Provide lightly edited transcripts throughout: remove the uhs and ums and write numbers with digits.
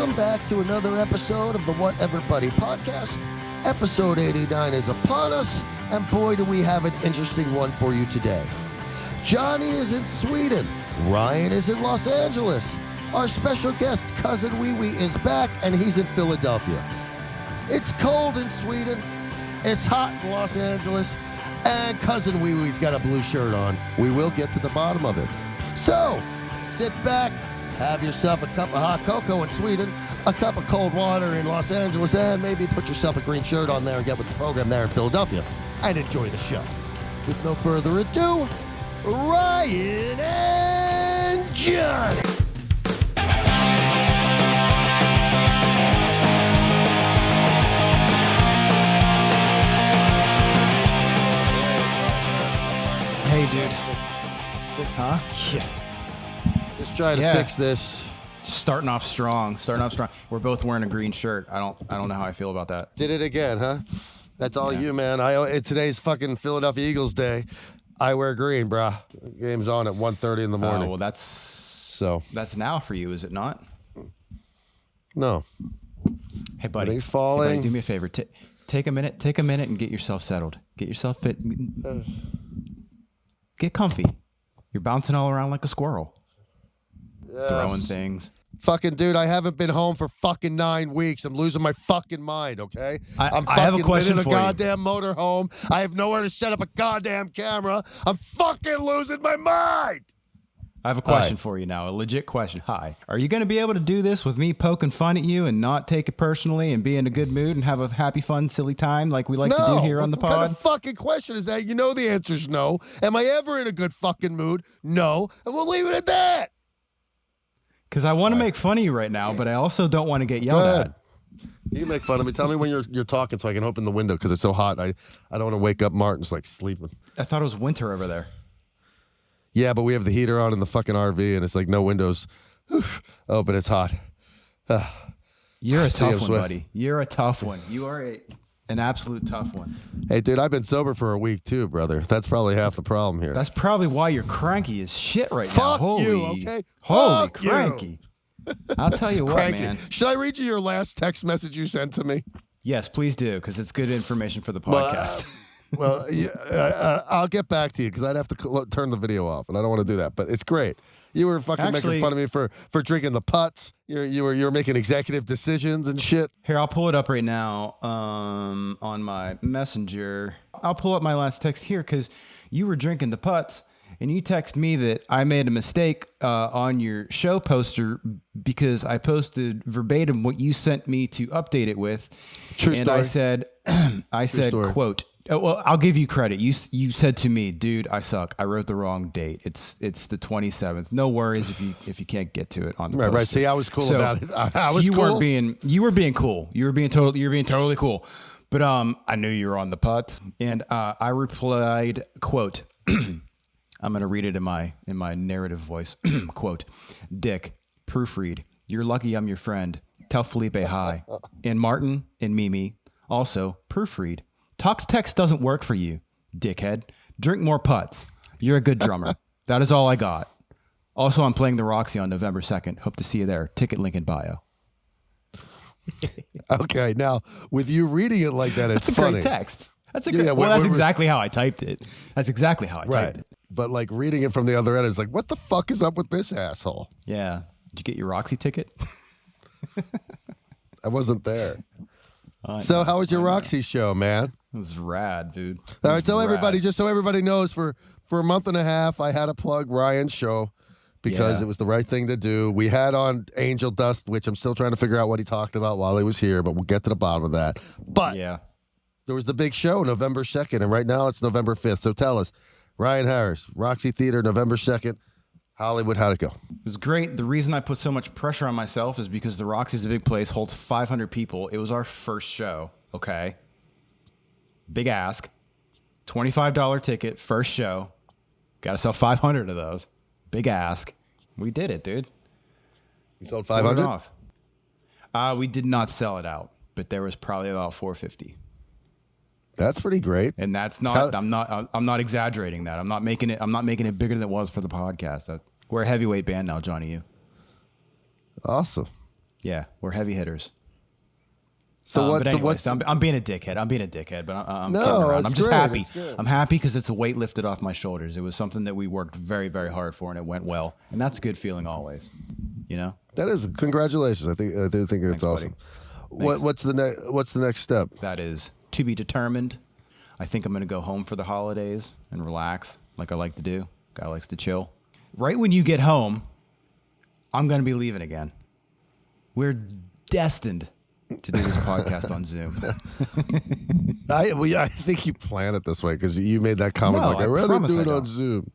Welcome back to another episode of the Whatever Buddy podcast. Episode 89 is upon us, and boy, do we have an interesting one for you today. Jonny is in Sweden. Ryan is in Los Angeles. Our special guest, cousin WeeWee, is back, and he's in Philadelphia. It's cold in Sweden. It's hot in Los Angeles. And cousin WeeWee's got a blue shirt on. We will get to the bottom of it. So, sit back, have yourself a cup of hot cocoa in Sweden, a cup of cold water in Los Angeles, and maybe put yourself a green shirt on there and get with the program there in Philadelphia, and enjoy the show. With no further ado, Ryan and Jonny. Hey, dude. Huh? Yeah. Just trying to fix this. Just starting off strong. We're both wearing a green shirt. I don't know how I feel about that. Did it again, huh? That's all you, man. Today's fucking Philadelphia Eagles day. I wear green, brah. Game's on at 1:30 in the morning. Well, that's now for you, is it not? No. Hey, buddy. Everything's falling. Hey, buddy, do me a favor. Take a minute and get yourself settled. Get yourself fit. Get comfy. You're bouncing all around like a squirrel. Yes. Throwing things. Fucking dude, I haven't been home for fucking 9 weeks. I'm losing my fucking mind, okay? I have a question been in for a you. goddamn motorhome. I have nowhere to set up a goddamn camera. I'm fucking losing my mind. I have a question for you now, a legit question. Hi. Are you going to be able to do this with me poking fun at you and not take it personally and be in a good mood and have a happy, fun, silly time like we like to do here on the pod? What kind of fucking question is that? You know the answer's no. Am I ever in a good fucking mood? No. And we'll leave it at that. Because I want to make fun of you right now, but I also don't want to get yelled at. You can make fun of me. Tell me when you're talking so I can open the window because it's so hot. I don't want to wake up Martin's like sleeping. I thought it was winter over there. Yeah, but we have the heater on in the fucking RV, and it's like no windows. Oh, but it's hot. You're a tough one, buddy. You're a tough one. You are an absolute tough one. Hey, dude, I've been sober for a week too, brother. That's probably half the problem here. That's probably why you're cranky as shit right now. Fuck you, okay? Holy Fuck cranky. I'll tell you what, man. Should I read you your last text message you sent to me? Yes, please do, because it's good information for the podcast. Well, I'll get back to you because I'd have to turn the video off, and I don't want to do that. But it's great. You were fucking making fun of me for drinking the putts. You were making executive decisions and shit. Here, I'll pull it up right now on my messenger. I'll pull up my last text here because you were drinking the putts, and you text me that I made a mistake on your show poster because I posted verbatim what you sent me to update it with. True and story. I said, quote. Oh, well, I'll give you credit. You said to me, dude, I suck. I wrote the wrong date. It's the 27th. No worries if you can't get to it on the poster. Right. See, I was cool about it. I was you cool. You were being cool. You were being totally cool. But I knew you were on the putts, and I replied, quote, I'm gonna read it in my narrative voice. Quote, Dick, proofread. You're lucky I'm your friend. Tell Felipe hi. And Martin and Mimi also proofread. Talk to text doesn't work for you, dickhead. Drink more putts. You're a good drummer. That is all I got. Also, I'm playing the Roxy on November 2nd. Hope to see you there. Ticket link in bio. Okay, now with you reading it like that, it's That's a funny. great text. That's a good. Well, that's exactly how I typed it. That's exactly how I typed it. But like reading it from the other end is like, what the fuck is up with this asshole? Yeah. Did you get your Roxy ticket? I wasn't there. So how was your Roxy show, man? It was rad, dude. All right, just so everybody knows, for a month and a half, I had to plug Ryan's show because it was the right thing to do. We had on Angel Dust, which I'm still trying to figure out what he talked about while he was here, but we'll get to the bottom of that. But there was the big show, November 2nd, and right now it's November 5th. So tell us, Ryan Harris, Roxy Theater, November 2nd, Hollywood, how'd it go? It was great. The reason I put so much pressure on myself is because the Roxy's a big place, holds 500 people. It was our first show, okay? Big ask. $25 ticket, first show. Got to sell 500 of those. Big ask. We did it, dude. You sold 500? We did not sell it out, but there was probably about 450. That's pretty great. And that's not. I'm not exaggerating that. I'm not making it bigger than it was for the podcast. We're a heavyweight band now, Jonny. You. Awesome. Yeah, we're heavy hitters. So what? But anyways, so what's I'm being a dickhead. I'm being a dickhead, but I'm No, kidding around. it's I'm just great, happy. it's good. I'm happy because it's a weight lifted off my shoulders. It was something that we worked very, very hard for, and it went well. And that's a good feeling always. You know. That is congratulations. I do think that's Thanks, awesome. buddy. What's the next step? That is to be determined. I think I'm going to go home for the holidays and relax like I like to do. Guy likes to chill. Right when you get home, I'm going to be leaving again. We're destined to do this podcast on Zoom. I think you plan it this way because you made that comment. No, I'd rather do it on Zoom.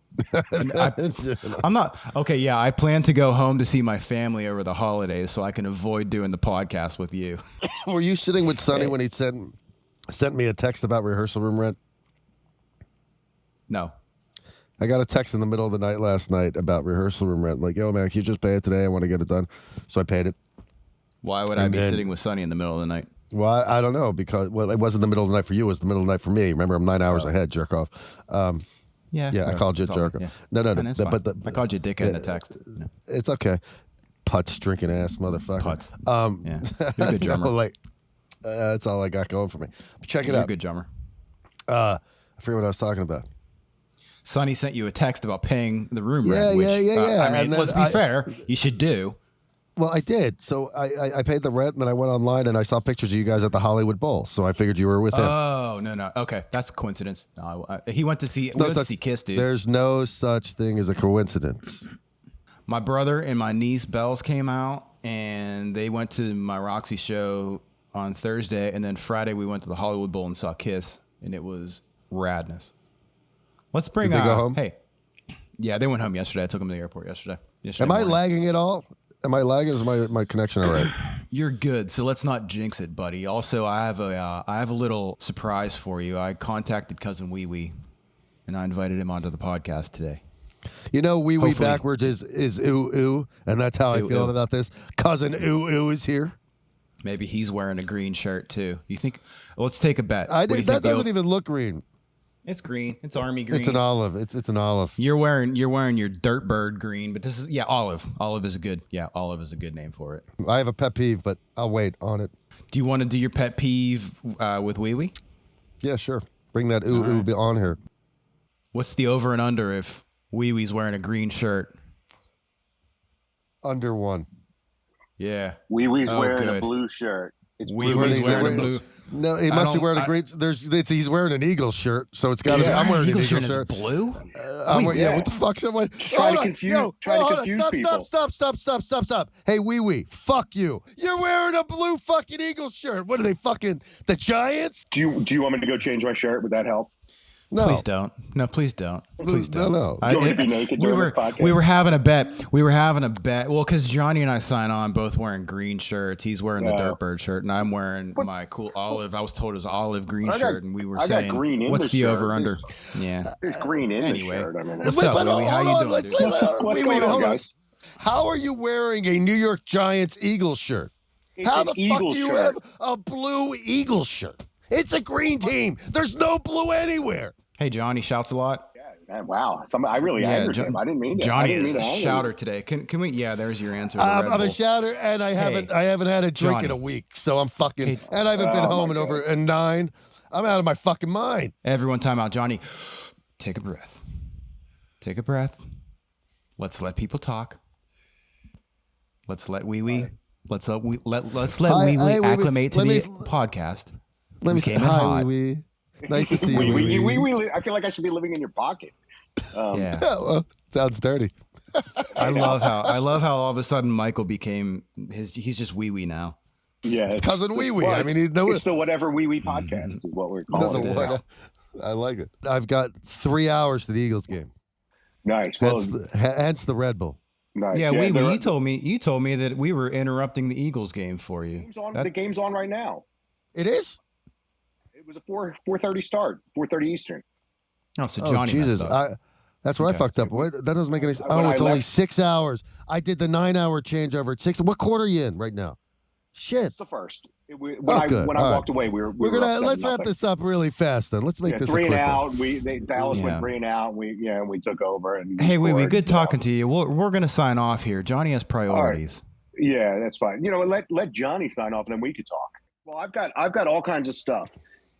I'm not okay. Yeah, I plan to go home to see my family over the holidays so I can avoid doing the podcast with you. Were you sitting with Sonny when he sent me a text about rehearsal room rent? No. I got a text in the middle of the night last night about rehearsal room rent. Like, yo, man, can you just pay it today? I want to get it done. So I paid it. Why would I be sitting with Sonny in the middle of the night? Well, I don't know because it wasn't the middle of the night for you. It was the middle of the night for me. Remember, I'm 9 hours ahead. Jerk off. Yeah, I called you a jerk. Yeah. No. I called you a dickhead in the text. No. It's okay. Putz drinking ass motherfucker. Putz. Yeah. You're a good drummer. That's all I got going for me. Check it You're out. a good drummer. I forget what I was talking about. Sonny sent you a text about paying the room rent. Yeah. I mean, let's be fair. You should do. Well, I did. So I paid the rent, and then I went online and I saw pictures of you guys at the Hollywood Bowl. So I figured you were with him. Oh, no. Okay, that's a coincidence. No, he went to see. We went to see Kiss, dude. There's no such thing as a coincidence. My brother and my niece Bells came out, and they went to my Roxy show on Thursday, and then Friday we went to the Hollywood Bowl and saw Kiss, and it was radness. Let's bring. Did they go home? Hey, yeah, they went home yesterday. I took them to the airport yesterday. Am I lagging at all? Am I lagging? Is my connection all right? You're good. So let's not jinx it, buddy. Also, I have a little surprise for you. I contacted cousin WeeWee, and I invited him onto the podcast today. You know, WeeWee backwards is ooh ooh, and that's how I feel about this. Cousin ooh ooh is here. Maybe he's wearing a green shirt too. You think? Let's take a bet. That doesn't even look green. It's green. It's army green. It's an olive. It's an olive. You're wearing your dirt bird green, but this is olive. Olive is a good name for it. I have a pet peeve, but I'll wait on it. Do you want to do your pet peeve with WeeWee? Yeah, sure. Bring that ooh ooh on here. What's the over and under if WeeWee's wearing a green shirt? Under one. Yeah. WeeWee's wearing a blue shirt. It's WeeWee's wearing a blue. No, he must be wearing a green. He's wearing an Eagles shirt, so it's got to be. I'm wearing an Eagles shirt. It's blue. What the fuck's that? Trying to confuse people. Stop. Hey, WeeWee, fuck you. You're wearing a blue fucking Eagles shirt. What are they fucking the Giants? Do you want me to go change my shirt? Would that help? No. Please don't. No, please don't. Please don't. No. Do you want me to be naked during this podcast? We were having a bet. Well, because Jonny and I sign on both wearing green shirts. He's wearing the Dirtbird shirt, and I'm wearing my cool olive. I was told it was olive green shirt, and we were saying, "What's the over under?" Yeah, there's green in the shirt. I mean, what's up, WeeWee? How you doing, dude? What's going on, guys? How are you wearing a New York Giants Eagles shirt? How the fuck do you have a blue Eagles shirt? It's a green team. There's no blue anywhere. Hey, Jonny shouts a lot. Yeah, wow. I really angered him. I didn't mean to. Jonny is a shouter today. Can we? Yeah, there's your answer. I'm a shouter, and I haven't had a drink in a week, so I'm fucking. And I haven't been home in 9. I'm out of my fucking mind. Everyone, time out, Jonny. Take a breath. Take a breath. Let's let people talk. Let's let WeeWee. Let's let WeeWee acclimate to the podcast. Let me say hi, WeeWee. Nice to see you. WeeWee. I feel like I should be living in your pocket. Yeah. Well, sounds dirty. I love how all of a sudden Michael became he's just WeeWee now. Yeah, it's cousin WeeWee. I mean, it's the whatever WeeWee podcast is what we're calling it. I like it. I've got 3 hours to the Eagles game. Nice. Hence the Red Bull. Nice. Yeah, WeeWee. You told me that we were interrupting the Eagles game for you. The game's on right now. It is. It was a 4:30 start, 4:30 Eastern. Oh, so Jonny Jesus! messed up. That's where I fucked up. That doesn't make any sense. Oh, it's only 6 hours. I did the 9-hour changeover at 6. What quarter are you in right now? Shit. It's the first. When I walked away, we were let's wrap this up really fast. Then let's make this 3 and out. Dallas went 3 and out. We took over. And hey, WeeWee, good talking to you. We're gonna sign off here. Jonny has priorities. Yeah, that's fine. You know, let Johnny sign off, and then we could talk. Well, I've got all kinds of stuff.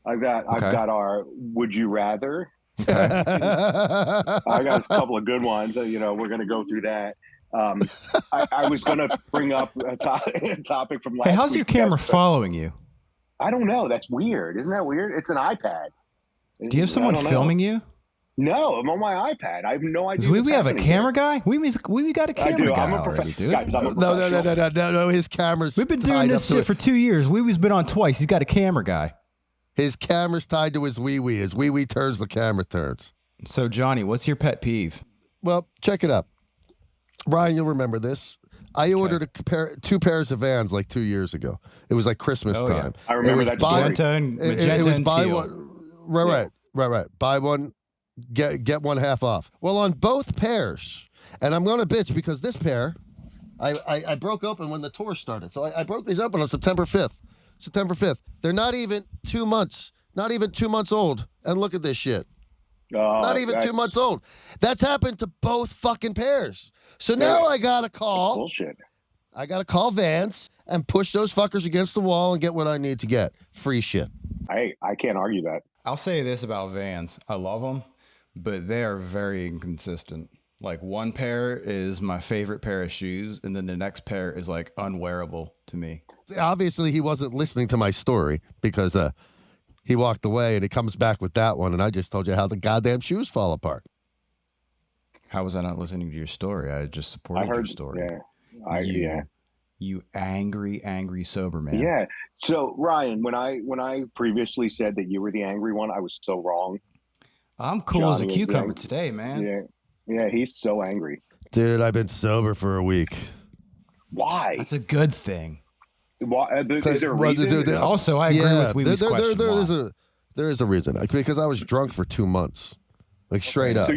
I've got our Would You Rather. Okay. I got a couple of good ones. You know, we're going to go through that. I was going to bring up a topic from last Hey, how's week. your camera following you? I don't know. That's weird. Isn't that weird? It's an iPad. Do you have someone filming you? No, I'm on my iPad. I have no idea. We have a camera guy? We got a camera guy already, dude. Guys, I'm a No. His camera's We've been doing this shit for 2 years. WeeWee's been on twice. He's got a camera guy. His camera's tied to his WeeWee. His WeeWee turns, the camera turns. So, Johnny, what's your pet peeve? Well, check it out. Ryan, you'll remember this. I ordered two pairs of Vans like 2 years ago. It was like Christmas time. I remember that story. Magenta and teal. Right. Buy one, get one half off. Well, on both pairs, and I'm going to bitch because this pair, I broke open when the tour started. So I broke these open on September 5th. They're not even 2 months. Not even 2 months old. And look at this shit. Not even 2 months old. That's happened to both fucking pairs. So now I got to call. Bullshit. I got to call Vans and push those fuckers against the wall and get what I need to get. Free shit. I can't argue that. I'll say this about Vans. I love them, but they are very inconsistent. Like one pair is my favorite pair of shoes, and then the next pair is like unwearable to me. Obviously, he wasn't listening to my story because he walked away and he comes back with that one. And I just told you how the goddamn shoes fall apart. How was I not listening to your story? I just supported your story. Yeah. You angry sober man. Yeah. So Ryan, when I previously said that you were the angry one, I was so wrong. I'm cool as a Johnny cucumber today, man. Yeah, he's so angry. Dude, I've been sober for a week. Why? That's a good thing. Why? Is there a reason? Also, I agree with WeeWee's question. There is a reason. Because I was drunk for 2 months. Like straight up.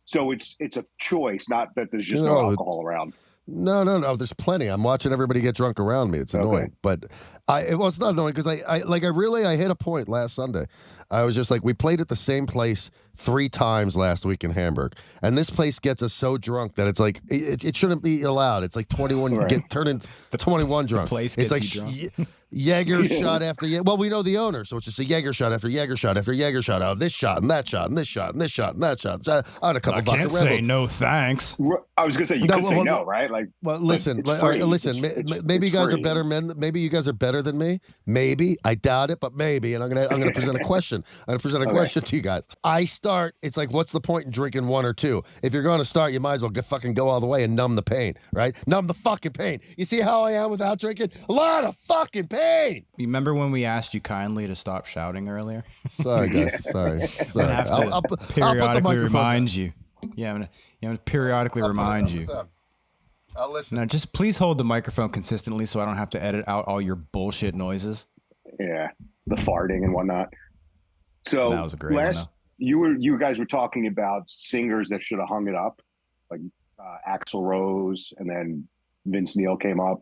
So it's a choice, not that there's just no alcohol around. No. There's plenty. I'm watching everybody get drunk around me. It's annoying. But it's not annoying because I hit a point last Sunday. I was just like, we played at the same place 3 times last week in Hamburg. And this place gets us so drunk that it's like, it shouldn't be allowed. It's like 21, you get turned into 21 drunk. The place gets it's like you drunk. Jaeger shot after well, we know the owner, so it's just a Jaeger shot after Jaeger shot after Jaeger shot. Oh, this shot and that shot and this shot and this shot and that shot. So I had a couple. I can't say no thanks. I was gonna say you could say no, right? Like, well, listen. Maybe you guys are better men. Maybe you guys are better than me. Maybe I doubt it, but maybe. And I'm gonna present a question. I'm gonna present a question to you guys. I start. It's like, what's the point in drinking 1 or 2? If you're going to start, you might as well fucking go all the way and numb the pain, right? Numb the fucking pain. You see how I am without drinking? A lot of fucking pain. You remember when we asked you kindly to stop shouting earlier? Sorry, guys. Sorry. I have to periodically remind you. Yeah, I'm gonna periodically remind you. I'll listen. Now, just please hold the microphone consistently so I don't have to edit out all your bullshit noises. Yeah, the farting and whatnot. So that was a great one, though. You guys were talking about singers that should have hung it up, like Axl Rose, and then Vince Neil came up.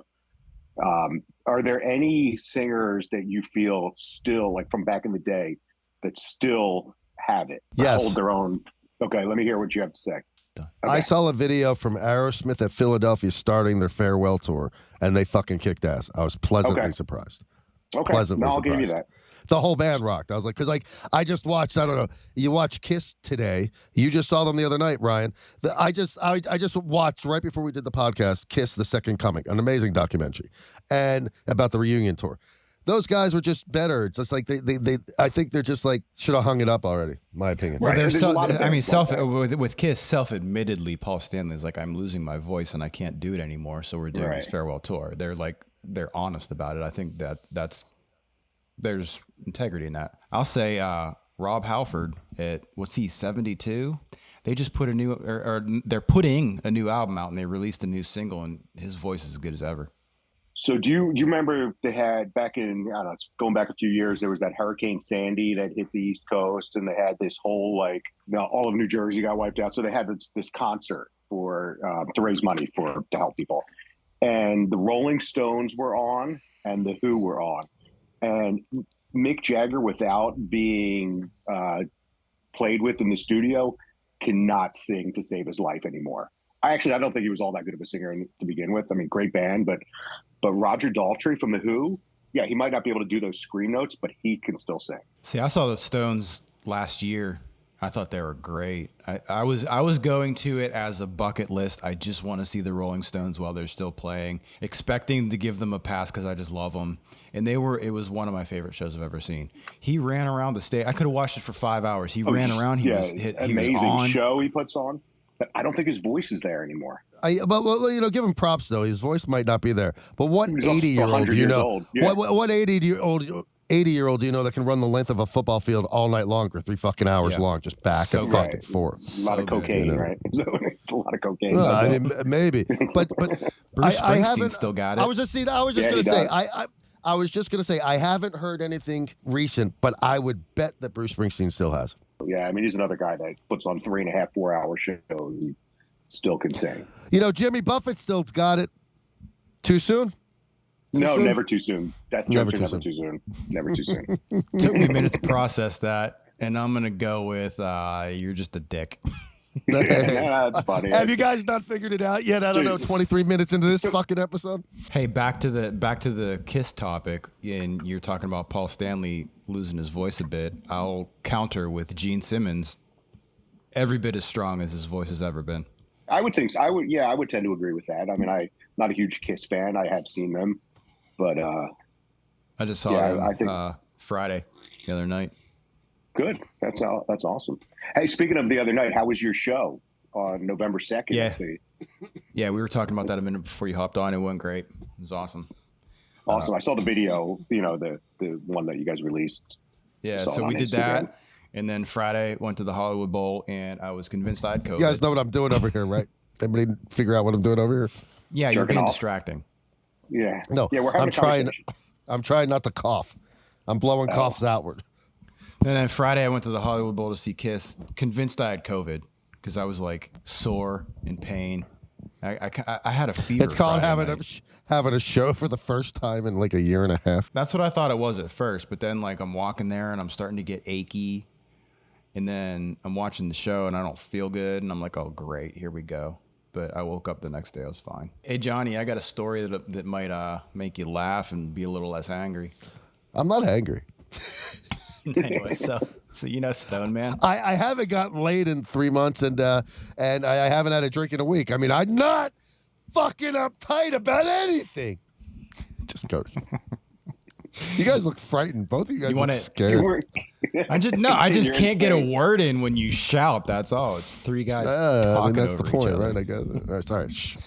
Are there any singers that you feel still, like from back in the day, that still have it? Yes. Hold their own. Okay, let me hear what you have to say. Okay. I saw a video from Aerosmith at Philadelphia starting their farewell tour, and they fucking kicked ass. I was pleasantly surprised. Okay, pleasantly I'll surprised. give you that. The whole band rocked. I was like, because I just watched, I don't know, you watched Kiss today. You just saw them the other night, Ryan. I just watched right before we did the podcast, Kiss: The Second Coming, an amazing documentary, and about the reunion tour. Those guys were just better. It's just like they I think they're just like should have hung it up already. My opinion. Well, with Kiss, self-admittedly, Paul Stanley's like, I'm losing my voice and I can't do it anymore, so we're doing this farewell tour. They're honest about it. I think there's integrity in that. I'll say Rob Halford at 72. They just put they're putting a new album out and they released a new single and his voice is as good as ever. So do you remember they had back in, I don't know, it's going back a few years, there was that Hurricane Sandy that hit the East Coast and they had this whole all of New Jersey got wiped out. So they had this concert for to raise money to help people. And the Rolling Stones were on and the Who were on. And Mick Jagger, without being played with in the studio, cannot sing to save his life anymore. I don't think he was all that good of a singer to begin with. I mean, great band, but Roger Daltrey from The Who, yeah, he might not be able to do those scream notes, but he can still sing. See, I saw the Stones last year. I thought they were great. I was going to it as a bucket list. I just want to see the Rolling Stones while they're still playing, expecting to give them a pass because I just love them. And it was one of my favorite shows I've ever seen. He ran around the stage. I could have watched it for 5 hours. He ran around. He was amazing show he puts on. But I don't think his voice is there anymore. But give him props though. His voice might not be there. But what 80-year-old do you know? Yeah. What 80-year-old do you know that can run the length of a football field all night long for 3 fucking hours long, just back and fucking forth? A lot of cocaine, right? So it's a lot of cocaine. I mean, maybe, but Bruce Springsteen still got it. I was just gonna say I haven't heard anything recent, but I would bet that Bruce Springsteen still has it. Yeah, I mean, he's another guy that puts on 3.5, 4-hour shows and still can sing. Jimmy Buffett still's got it. Too soon? No, never too soon. That's never too soon. Never too soon. Took me a minute to process that, and I'm gonna go with you're just a dick. Yeah, that's funny. Have you guys not figured it out yet? I don't know. 23 minutes into this fucking episode. Hey, back to the Kiss topic, and you're talking about Paul Stanley losing his voice a bit. I'll counter with Gene Simmons, every bit as strong as his voice has ever been. I would think so. I would tend to agree with that. I mean, I'm not a huge Kiss fan. I have seen them, but I just saw them Friday, the other night. Good. That's awesome. Hey, speaking of the other night, how was your show on November 2nd? Yeah, we were talking about that a minute before you hopped on. It went great. It was awesome. Awesome. I saw the video, the one that you guys released. Yeah, so we did that. And then Friday went to the Hollywood Bowl, and I was convinced I had COVID. You guys know what I'm doing over here, right? Everybody figure out what I'm doing over here? Yeah, you're being distracting. Yeah. No, yeah, we're having I'm trying not to cough. I'm blowing coughs outward. And then Friday, I went to the Hollywood Bowl to see Kiss, convinced I had COVID because I was like sore, in pain. I had a fever. It's called having a show for the first time in like a year and a half. That's what I thought it was at first, but then like I'm walking there and I'm starting to get achy, and then I'm watching the show and I don't feel good, and I'm like, oh great, here we go. But I woke up the next day, I was fine. Hey Jonny, I got a story that might make you laugh and be a little less angry. I'm not angry. Anyway, so Stone Man. I haven't gotten laid in 3 months, and I haven't had a drink in a week. I mean, I'm not fucking uptight about anything. Just go. You guys look frightened. Both of you guys look scared. I just can't get a word in when you shout. That's all. It's three guys talking that's over the point, each other. right? I guess. All right, sorry. Shh.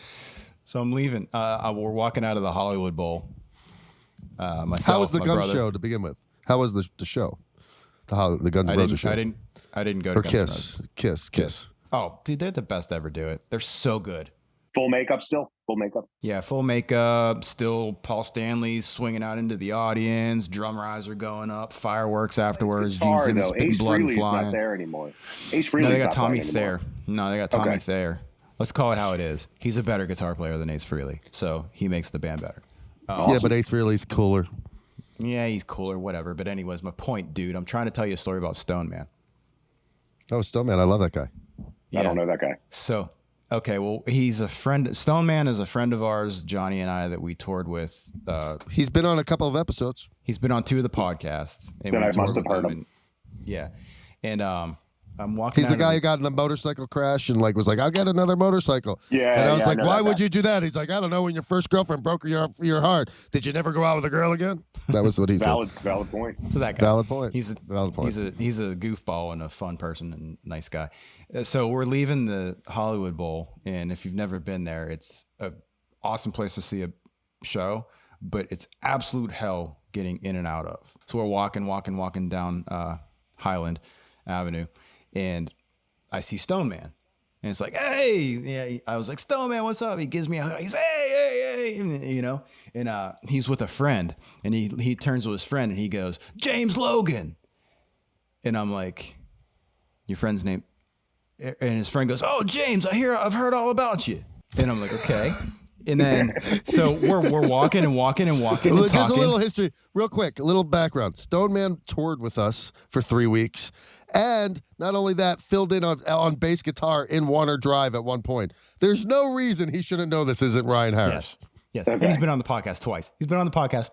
So I'm leaving. We're walking out of the Hollywood Bowl. Myself, how was the gun brother. show to begin with? How was the show? The Guns N' Roses show. I didn't go to Guns N' Roses. Kiss. Oh, dude, they're the best to ever do it. They're so good. Full makeup still? Full makeup? Yeah, full makeup. Still Paul Stanley's swinging out into the audience. Drum riser going up. Fireworks afterwards. Gene Simmons spitting blood and flying. Not there anymore. Ace Frehley's no, they got Tommy Thayer. No, they got Tommy Thayer. Let's call it how it is. He's a better guitar player than Ace Frehley, so he makes the band better. Awesome. Yeah, but Ace Frehley's cooler. Yeah, he's cooler, whatever. But anyways, my point, dude, I'm trying to tell you a story about Stone Man. Oh, Stone Man, I love that guy. Yeah. I don't know that guy. So, okay, well, he's a friend. Stone Man is a friend of ours, Jonny and I, that we toured with. He's been on a couple of episodes. He's been on 2 of the podcasts. And then I must have heard him. Yeah. And I'm walking. He's the guy who got in the motorcycle crash and was like, I'll get another motorcycle. Yeah. And I was like, why would you do that? He's like, I don't know. When your first girlfriend broke your heart, did you never go out with a girl again? That was what he said. Valid point. So that guy. Valid point. He's a goofball and a fun person and nice guy. So we're leaving the Hollywood Bowl, and if you've never been there, it's an awesome place to see a show, but it's absolute hell getting in and out of. So we're walking down Highland Avenue. And I see Stone Man, and it's like, hey, yeah. I was like, Stone Man, what's up? He gives me a hug. He's hey, and he's with a friend, and he turns to his friend and he goes, James Logan, and I'm like, your friend's name, and his friend goes, oh, James, I've heard all about you, and I'm like, okay. And then, so we're walking and talking. Just a little history, real quick, a little background. Stone Man toured with us for 3 weeks, And not only that, filled in on bass guitar in Warner Drive at one point. There's no reason he shouldn't know this isn't Ryan Harris. Yes. Okay. And he's been on the podcast twice. So he's been on the podcast.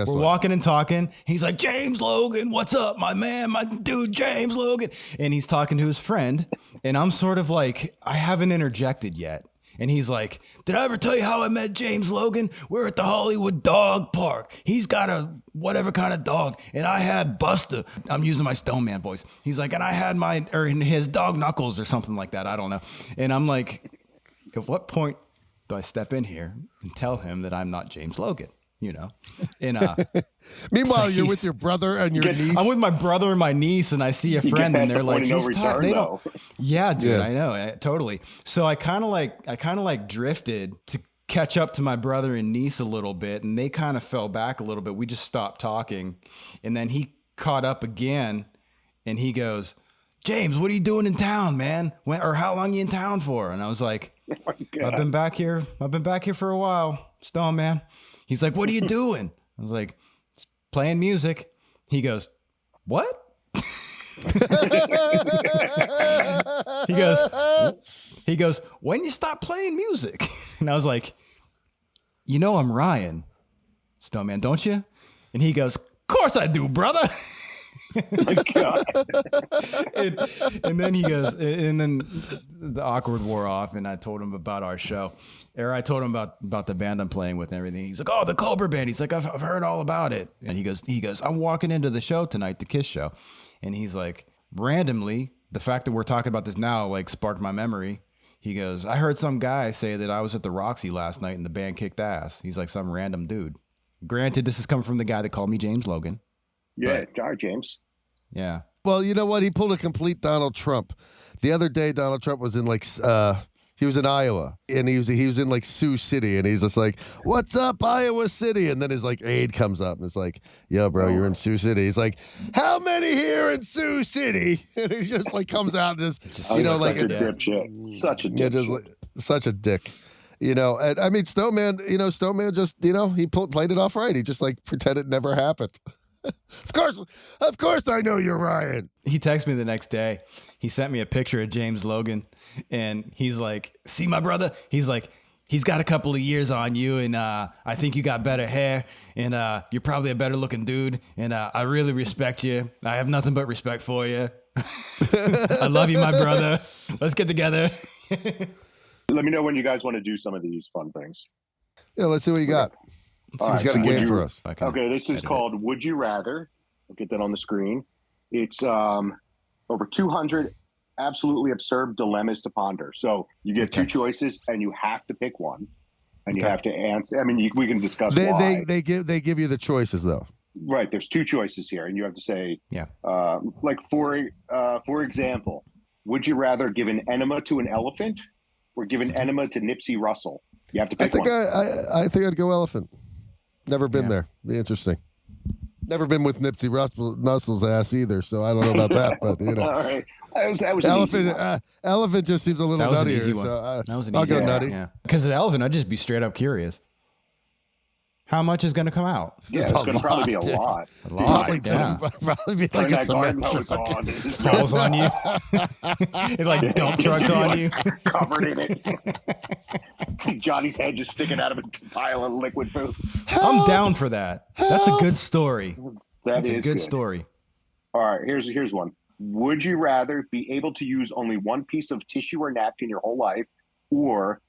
We're walking and talking. He's like, James Logan, what's up, my man, my dude, James Logan. And he's talking to his friend. And I'm sort of like, I haven't interjected yet. And he's like, did I ever tell you how I met James Logan? We're at the Hollywood Dog Park. He's got a whatever kind of dog. And I had Buster. I'm using my Stone Man voice. He's like, and I had his dog Knuckles or something like that. I don't know. And I'm like, at what point do I step in here and tell him that I'm not James Logan? You know, and meanwhile, you're with your brother and your niece. I'm with my brother and my niece, and I see a friend, and they're like, "He's tired." They don't. Yeah, dude, yeah. I know, totally. So I kind of like drifted to catch up to my brother and niece a little bit, and they kind of fell back a little bit. We just stopped talking, and then he caught up again, and he goes, "James, what are you doing in town, man? Or how long are you in town for?" And I was like, oh I've been back here for a while, Stone Man. He's like, what are you doing? I was like, playing music. He goes, what? He goes, when you stop playing music? And I was like, you know I'm Ryan, Stone Man, don't you? And he goes, of course I do, brother. My God. and then he goes, and then the awkward wore off, and I told him about our show. Or I told him about the band I'm playing with and everything. He's like, oh, the Cobra Band. He's like, I've heard all about it. And he goes, I'm walking into the show tonight, the Kiss show. And he's like, randomly, the fact that we're talking about this now, like, sparked my memory. He goes, I heard some guy say that I was at the Roxy last night and the band kicked ass. He's like some random dude. Granted, this is coming from the guy that called me James Logan. Yeah, all right, James. Yeah. Well, you know what? He pulled a complete Donald Trump. The other day, Donald Trump was in he was in Iowa, and he was in like Sioux City, and he's just like, "What's up, Iowa City?" And then his like aide comes up and it's like, "Yo, bro, you're in Sioux City." He's like, "How many here in Sioux City?" And he just like comes out and just you know, like a dipshit, such a dipshit. Yeah, just like, such a dick. You know, and I mean, Stone Man just, you know, he played it off right. He just like pretended it never happened. Of course I know you're Ryan. He texted me the next day. He sent me a picture of James Logan, and he's like, see my brother? He's like, he's got a couple of years on you, and I think you got better hair, and you're probably a better looking dude, and I really respect you. I have nothing but respect for you. I love you, my brother. Let's get together. Let me know when you guys want to do some of these fun things. Yeah, let's see what you got. He's got a game for us. Okay, this is called Would You Rather. I'll get that on the screen. It's over 200 absolutely absurd dilemmas to ponder. So you get two choices, and you have to pick one, and you have to answer. I mean, we can discuss why. They give you the choices though. Right, there's two choices here, and you have to say, like for example, would you rather give an enema to an elephant or give an enema to Nipsey Russell? You have to pick one. I think I'd go elephant. Never been there. Be interesting. Never been with Nipsey Russell's ass either, so I don't know about that. But you know, all right, that was elephant. Elephant just seems a little nuttier. That was an easy one. So that was an I'll easy go one. nutty. Yeah, because the elephant, I'd just be straight up curious. How much is going to come out? Yeah, it's going to probably be a lot. A lot. Probably be like a cement truck. Falls on you. It like dump trucks on you. Covered in it. See Johnny's head just sticking out of a pile of liquid poop. I'm down for that. That's a good story. That's a good story. All right, here's one. Would you rather be able to use only one piece of tissue or napkin your whole life, or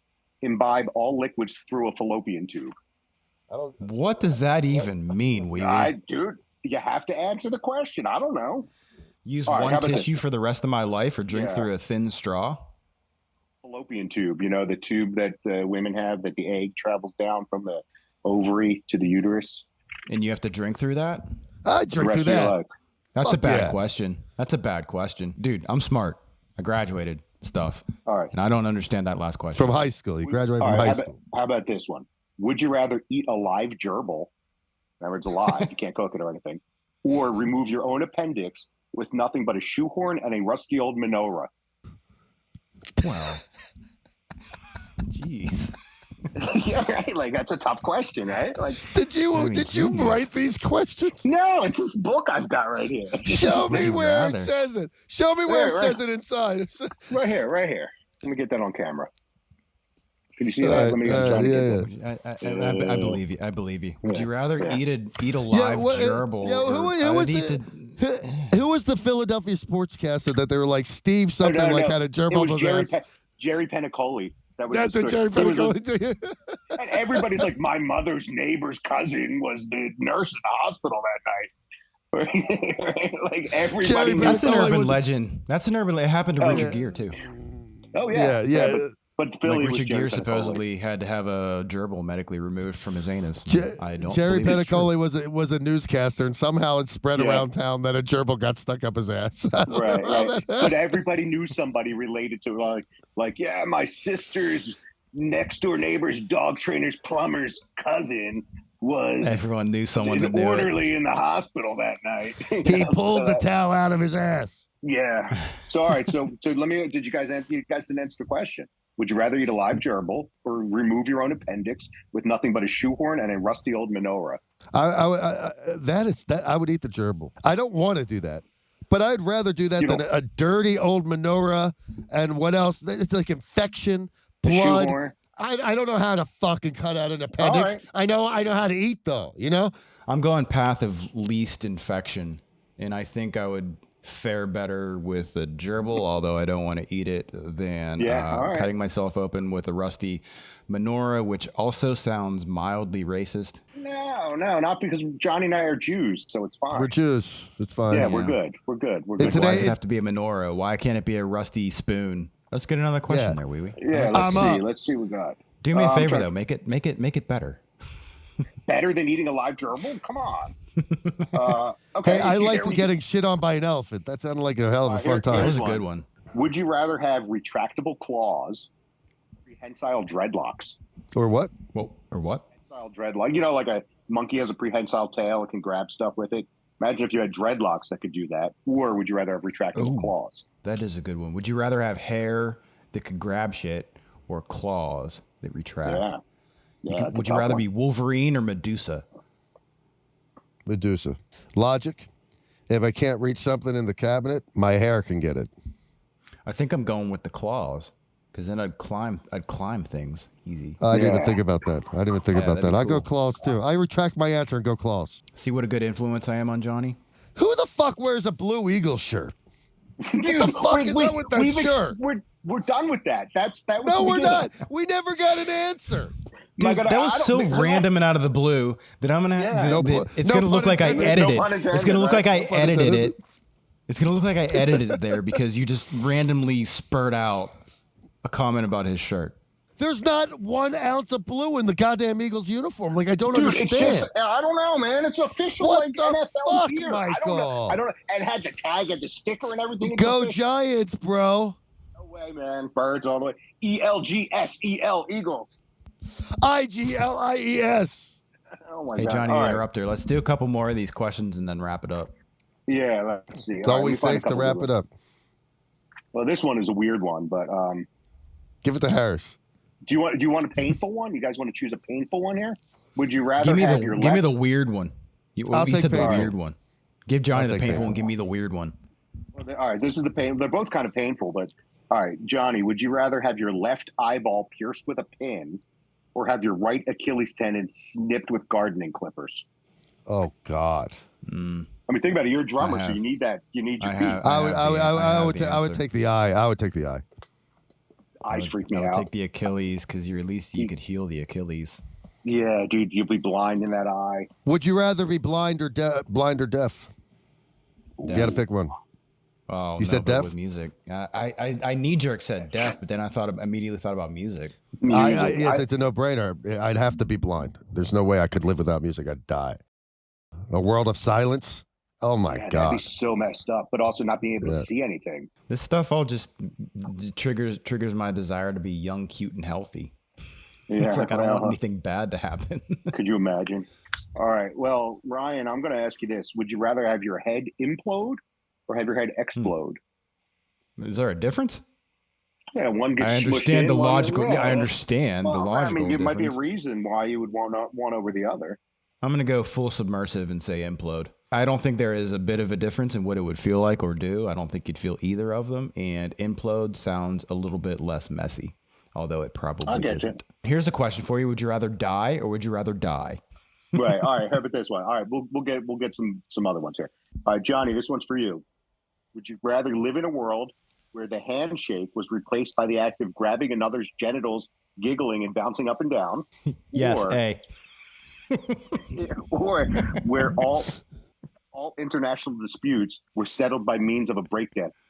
imbibe all liquids through a fallopian tube? What does that even mean, WeeWee? Dude, you have to answer the question. I don't know. Use one tissue for the rest of my life, or drink through a thin straw? Fallopian tube, you know, the tube that women have, that the egg travels down from the ovary to the uterus. And you have to drink through that? I drink through that. That's a bad question. That's a bad question. Dude, I'm smart. I graduated stuff. All right. And I don't understand that last question. From high school. You graduated from high school. How about this one? Would you rather eat a live gerbil? Remember, it's alive. You can't cook it or anything. Or remove your own appendix with nothing but a shoehorn and a rusty old menorah? Well, jeez. Yeah, right. Like that's a tough question, right? Like, Did you genius. write these questions? no, it's this book I've got right here. Show me you where rather? it says it. Show me where it Right. says it inside. Right here, right here. Let me get that on camera. Can you see that? Let me Johnny get that. I believe you. I believe you. Would you rather Yeah. eat a live gerbil? Who was the Philadelphia sportscaster that they were like Steve something had a gerbil? It was Jerry Penacoli. That's a Jerry Penacoli. And everybody's like, my mother's neighbor's cousin was the nurse in the hospital that night. Like everybody. That's an urban legend. That's an urban. It happened to Richard Gere too. Oh yeah. But Philly like Richard Gere Penacoli. supposedly had to have a gerbil medically removed from his anus. I don't. Jerry believe it's true. Penacoli was a newscaster, and somehow it spread around town that a gerbil got stuck up his ass. Right. But everybody knew somebody related to like yeah, my sister's next door neighbor's dog trainer's plumber's cousin was. Everyone knew someone that knew orderly in the hospital that night. He pulled the towel out of his ass. Yeah. So all right. So let me. Did you guys answer? You guys didn't answer the question. Would you rather eat a live gerbil or remove your own appendix with nothing but a shoehorn and a rusty old menorah? I would eat the gerbil. I don't want to do that, but I'd rather do that than a dirty old menorah and what else? It's like infection, blood. I don't know how to fucking cut out an appendix. Right. I know how to eat though. You know. I'm going path of least infection, and I think I would fare better with a gerbil, although I don't want to eat it, than cutting myself open with a rusty menorah, which also sounds mildly racist. No, not because Johnny and I are Jews, so it's fine. We're Jews. It's fine. Yeah, we're good. We're good. Why does it have to be a menorah? Why can't it be a rusty spoon? Let's get another question there, WeeWee. Yeah, let's see what we got. Do me a favor though, make it better. Better than eating a live gerbil? Come on. Okay. Hey, I liked getting shit on by an elephant. That sounded like a hell of a fun time. That was a good one. Would you rather have retractable claws, prehensile dreadlocks? Or what? Or what? Prehensile dreadlock. You know, like a monkey has a prehensile tail, it can grab stuff with it. Imagine if you had dreadlocks that could do that. Or would you rather have retractable claws? That is a good one. Would you rather have hair that could grab shit or claws that retract? Yeah. Would you rather be Wolverine or Medusa? Medusa. Logic. If I can't reach something in the cabinet, my hair can get it. I think I'm going with the claws, because then I'd climb things easy. I didn't even think about that. I Cool. go claws too. I retract my answer and go claws. See what a good influence I am on Johnny? Who the fuck wears a Blue Eagle shirt? Dude, what the fuck is up with that shirt? We're done with that. That was no, we're not. We never got an answer. Dude, that was so random and out of the blue that I'm gonna. It's gonna look like I edited. It's gonna look like I edited it. It's gonna look like I edited it there because you just randomly spurred out a comment about his shirt. There's not 1 ounce of blue in the goddamn Eagles uniform. Like I don't understand. It's just, I don't know, man. It's official. What like the NFL fuck, gear. Michael? I don't know. And had the tag and the sticker and everything. It's Go official. Giants, bro. No way, man. Birds all the way. ELGSEL Eagles. IGLIES. Oh my God. Hey Johnny, the interrupter. Let's do a couple more of these questions and then wrap it up. Yeah, let's see. It's always safe to wrap it up. Well, this one is a weird one, but give it to Harris. Do you want a painful one? You guys want to choose a painful one here? Would you rather give me the weird one? You said the weird one. Give Johnny the painful one. Give me the weird one. Well, all right, this is the pain. They're both kind of painful, but all right, Johnny, would you rather have your left eyeball pierced with a pin or have your right Achilles tendon snipped with gardening clippers? Oh God. I mean, think about it. You're a drummer, so you need that. You need your feet. I would take the eye. I would take the eye. Eyes freak me out. I would take the Achilles because at least you could heal the Achilles. Yeah, dude, you'll be blind in that eye. Would you rather be blind or deaf? You got to pick one. Oh, you said deaf with music. I knee jerk said deaf, but then I immediately thought about music. It's a no brainer. I'd have to be blind. There's no way I could live without music. I'd die. A world of silence. Oh my God, that'd be so messed up. But also not being able to see anything. This stuff all just triggers my desire to be young, cute, and healthy. Yeah, it's like I don't want anything bad to happen. Could you imagine? All right. Well, Ryan, I'm going to ask you this: would you rather have your head implode or have your head explode? Is there a difference? Yeah, one gets. I smushed understand in, the one- logical. Yeah, I yeah. understand the Well, logical. I mean, it might be a difference. reason why you would want one over the other. I'm going to go full submersive and say implode. I don't think there is a bit of a difference in what it would feel like or do. I don't think you'd feel either of them. And implode sounds a little bit less messy, although it probably isn't. Here's a question for you. Would you rather die or would you rather die? Right. All right. How about this one? All right. We'll get some other ones here. All right, Johnny, this one's for you. Would you rather live in a world where the handshake was replaced by the act of grabbing another's genitals, giggling, and bouncing up and down? Yes, or, A. or where all international disputes were settled by means of a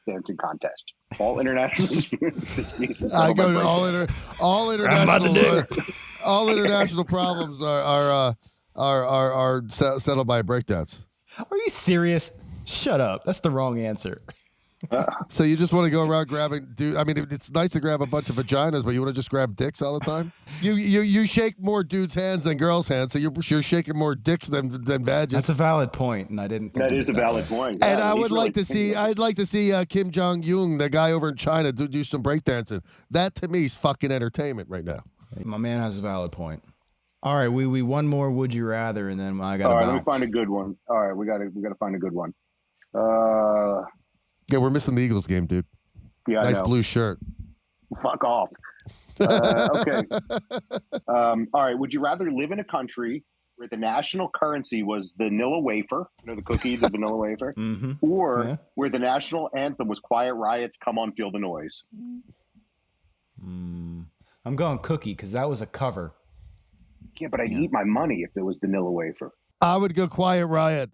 dancing contest? All international disputes. I go to all international. All international problems are settled by a breakdance. Are you serious? Shut up. That's the wrong answer. So you just want to go around grabbing, dude? I mean, it's nice to grab a bunch of vaginas, but you want to just grab dicks all the time? You shake more dudes' hands than girls' hands, so you're shaking more dicks than badges. That's a valid point, and I didn't think that is a valid point. And Yeah, I'd like to see Kim Jong-un, the guy over in China, do some breakdancing. That to me is fucking entertainment right now. My man has a valid point. All right, we one more would you rather, and then I got to All right, bounce. let me find a good one. All right, we got to find a good one. Yeah, we're missing the Eagles game, dude. Yeah, nice I know. blue shirt. Fuck off. Okay. All right. Would you rather live in a country where the national currency was the vanilla wafer, the cookie, the vanilla wafer, or where the national anthem was Quiet Riot's Come On Feel the Noise? I'm going cookie because that was a cover. Yeah, but I'd eat my money if it was vanilla wafer. I would go Quiet Riot.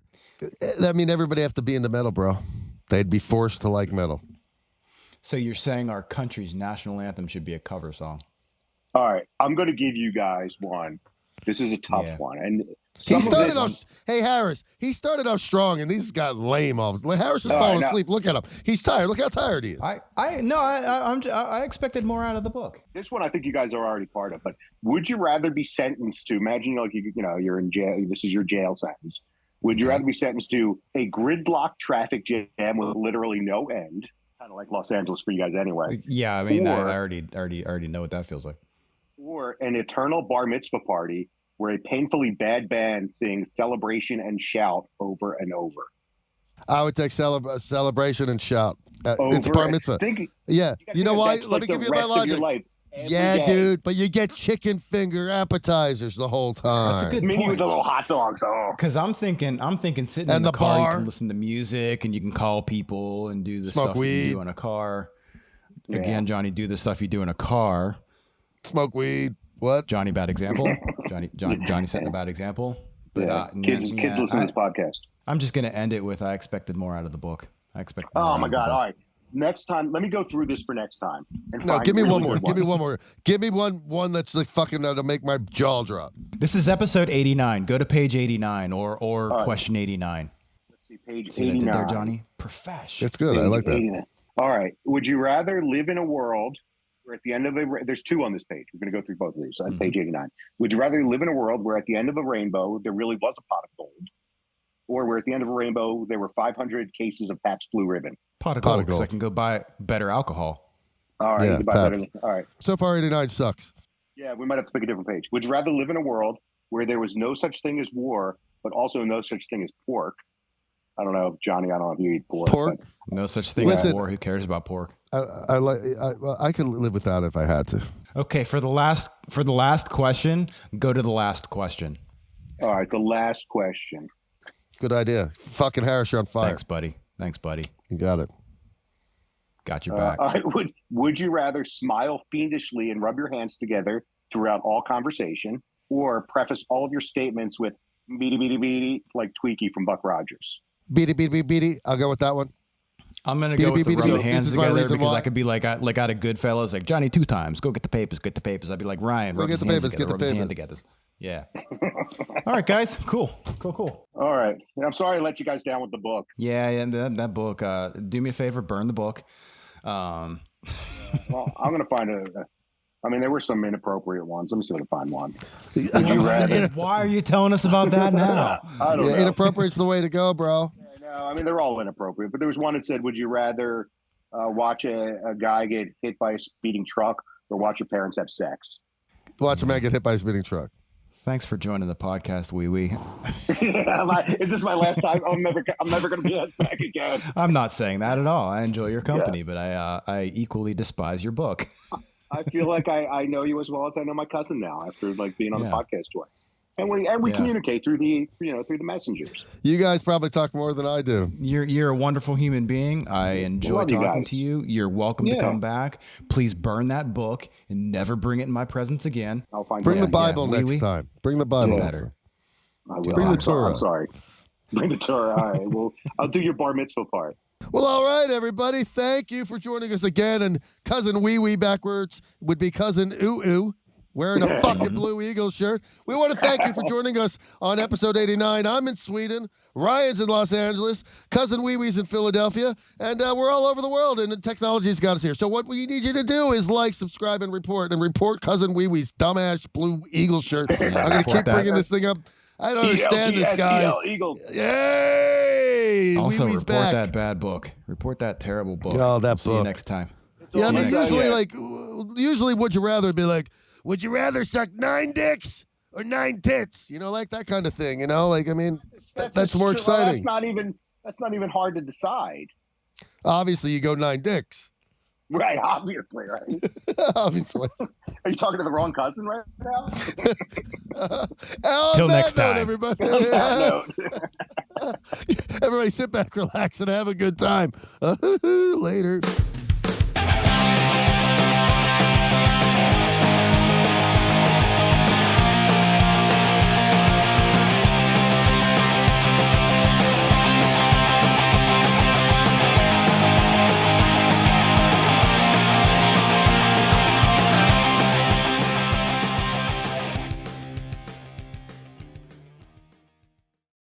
That mean everybody have to be into metal, bro. They'd be forced to like metal. So you're saying our country's national anthem should be a cover song? All right, I'm going to give you guys one. This is a tough one, and he started off. Hey Harris, he started off strong, and these got lame. Harris is falling asleep. Look at him. He's tired. Look how tired he is. I expected more out of the book. This one I think you guys are already part of. But would you rather be sentenced to? Imagine you're in jail. This is your jail sentence. Would you rather be sentenced to a gridlock traffic jam with literally no end, kind of like Los Angeles for you guys anyway? Yeah, I mean, I already know what that feels like. Or an eternal bar mitzvah party where a painfully bad band sings "Celebration" and "Shout" over and over. I would take celebration and shout. It's a bar mitzvah. You know why? Let me give you my logic. Yeah, dude, but you get chicken finger appetizers the whole time. That's a good Mini point. with the little hot dogs. Oh, because I'm thinking sitting in the car, you can listen to music and you can call people and do the stuff you do in a car. Yeah. Again, Johnny, do the stuff you do in a car. Smoke weed. What? Johnny, bad example. Johnny setting a bad example. But kids listen to this podcast. I'm just going to end it with I expected more out of the book. Oh my God! All right. Next time, let me go through this for next time. No, give me one more. Give me one more. Give me one that's like fucking to make my jaw drop. This is episode 89. Go to page 89 or question 89. Let's see, page 89. See what I did there, Johnny? Profesh. That's good. I like that. 89. All right. Would you rather live in a world where at the end of there's two on this page. We're going to go through both of these on page 89. Would you rather live in a world where at the end of a rainbow there really was a pot of gold, or where at the end of a rainbow there were 500 cases of Pabst Blue Ribbon? Pot of gold, because I can go buy better alcohol. All right, yeah, you can buy better. All right. So far, 89 sucks. Yeah, we might have to pick a different page. Would you rather live in a world where there was no such thing as war, but also no such thing as pork? I don't know, Johnny. I don't know if you eat pork. Pork? No such thing as war. Who cares about pork? I could live without it if I had to. Okay, for the last question, go to the last question. All right, the last question. Good idea. Fucking Harris, you're on fire. Thanks, buddy. You got it. Got your back. All right, would you rather smile fiendishly and rub your hands together throughout all conversation, or preface all of your statements with beady beady beady like Tweaky from Buck Rogers? Beady beady beady. I'll go with that one. I'm gonna go with the rub the hands together because I could be like out of Goodfellas, like Johnny 2 times. Go get the papers. I'd be like Ryan, rub his hands together. Rub his hand together. Yeah. All right, guys. Cool. All right. I'm sorry I let you guys down with the book. Yeah, and that book. Do me a favor, burn the book. Well, I'm gonna find there were some inappropriate ones. Let me see if I can find one. Would you rather? Why are you telling us about that now? I don't know. Inappropriate's the way to go, bro. No, they're all inappropriate. But there was one that said, "Would you rather watch a guy get hit by a speeding truck or watch your parents have sex. Watch a man get hit by a speeding truck. Thanks for joining the podcast, WeeWee. Is this my last time? I'm never going to be asked back again. I'm not saying that at all. I enjoy your company, but I equally despise your book. I feel like I know you as well as I know my cousin now after like being on the podcast twice. And we communicate through the messengers. You guys probably talk more than I do. You're a wonderful human being. I enjoy talking to you. You're welcome to come back. Please burn that book and never bring it in my presence again. I'll find Bring the Bible next time. Bring the Bible better. I will. Bring the Torah. I'm sorry. Bring the Torah. All right. Well, I'll do your bar mitzvah part. Well, all right, everybody. Thank you for joining us again. And cousin WeeWee backwards would be cousin Ooh. Wearing a fucking Blue Eagles shirt. We want to thank you for joining us on episode 89. I'm in Sweden. Ryan's in Los Angeles. Cousin WeeWee's in Philadelphia. And we're all over the world, and the technology's got us here. So what we need you to do is like, subscribe, and report cousin WeeWee's dumbass Blue Eagles shirt. I'm going to keep bringing this thing up. I don't understand this guy. Eagles. Yay! Also, WeeWee's report back. that bad book. Report that terrible book. Oh, that See you book. next time. Yeah, I mean, Yeah. usually would you rather be like, would you rather suck 9 dicks or 9 tits? You know, like that kind of thing. You know, like I mean, that's more exciting. That's not even hard to decide. Obviously, you go 9 dicks. Right, obviously, right. Obviously. Are you talking to the wrong cousin right now? Till next time, everybody. On that note. Everybody, sit back, relax, and have a good time. Later.